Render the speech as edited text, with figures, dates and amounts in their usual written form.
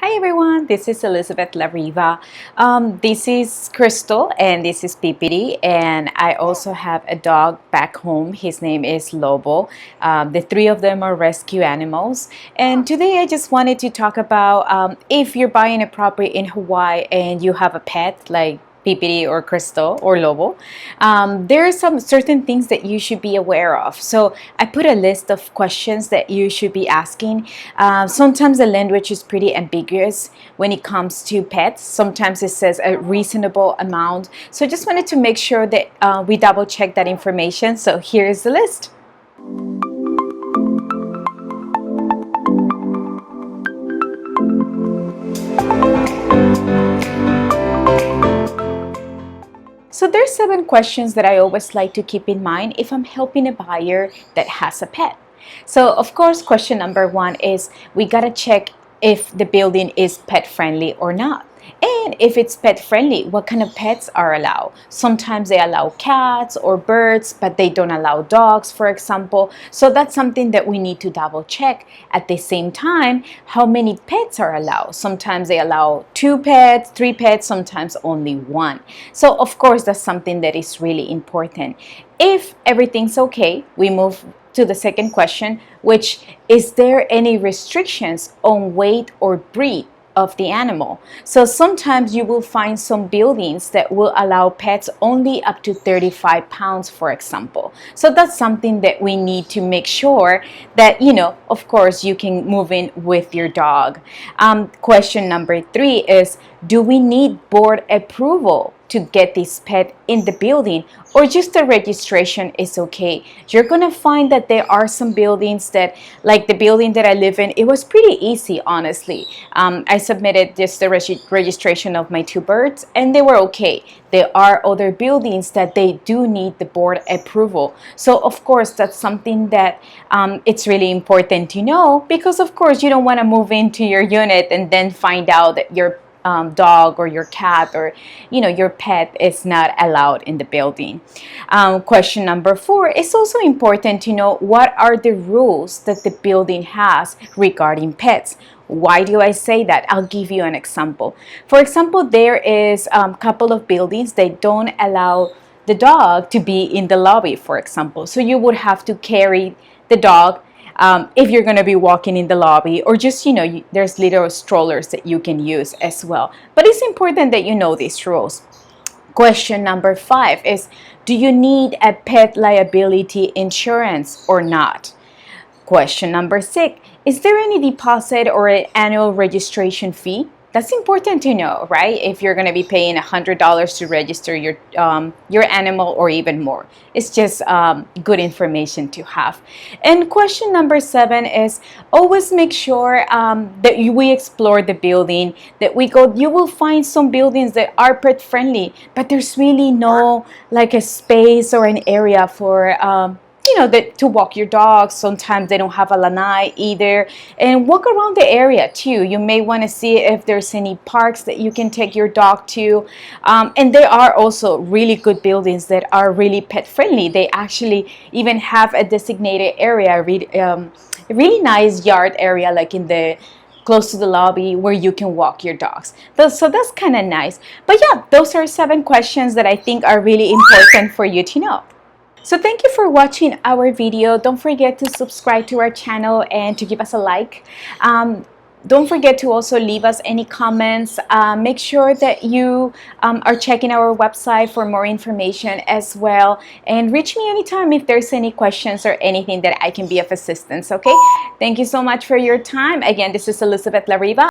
Hi everyone, this is Elizabeth La Riva. This is Crystal and this is Pipiti, and I also have a dog back home. His name is Lobo. The three of them are rescue animals, and today I just wanted to talk about if you're buying a property in Hawaii and you have a pet like Pipiti or Crystal or Lobo, there are some certain things that you should be aware of. So I put a list of questions that you should be asking. Sometimes the language is pretty ambiguous when it comes to pets. Sometimes it says a reasonable amount. So I just wanted to make sure that we double check that information. So here's the list. So there's 7 questions that I always like to keep in mind if I'm helping a buyer that has a pet. So of course, question number 1 is we gotta check if the building is pet friendly or not. And if it's pet friendly, what kind of pets are allowed? Sometimes they allow cats or birds, but they don't allow dogs, for example. So that's something that we need to double check. At the same time, how many pets are allowed? Sometimes they allow 2 pets, 3 pets, sometimes only 1. So of course, that's something that is really important. If everything's okay, we move to the second question, which is there any restrictions on weight or breed of the animal? So sometimes you will find some buildings that will allow pets only up to 35 pounds, for example. So that's something that we need to make sure that, of course, you can move in with your dog. Question number 3 is, do we need board approval to get this pet in the building, or just the registration is okay? You're gonna find that there are some buildings that, like the building that I live in, it was pretty easy, honestly. I submitted just the registration of my 2 birds and they were okay. There are other buildings that they do need the board approval. So of course, that's something that it's really important to know, because of course you don't want to move into your unit and then find out that your dog or your cat or your pet is not allowed in the building. Question number 4, it's also important to know what are the rules that the building has regarding pets. Why do I say that? I'll give you an example. For example, there is a couple of buildings that don't allow the dog to be in the lobby, for example. So you would have to carry the dog if you're going to be walking in the lobby, or just, there's little strollers that you can use as well. But it's important that you know these rules. Question number 5 is, do you need a pet liability insurance or not? Question number 6, is there any deposit or an annual registration fee? That's important to know, right? If you're going to be paying $100 to register your animal or even more. It's just good information to have. And question number 7 is, always make sure that we explore the building, that we go. You will find some buildings that are pet friendly, but there's really no like a space or an area for to walk your dog. Sometimes they don't have a lanai either. And walk around the area too. You may want to see if there's any parks that you can take your dog to. And there are also really good buildings that are really pet friendly. They actually even have a designated area, really nice yard area, like in the close to the lobby, where you can walk your dogs. So that's kind of nice. But yeah, those are 7 questions that I think are really important for you to know. So thank you for watching our video. Don't forget to subscribe to our channel and to give us a like. Don't forget to also leave us any comments. Make sure that you are checking our website for more information as well. And reach me anytime if there's any questions or anything that I can be of assistance, okay? Thank you so much for your time. Again, this is Elizabeth La Riva.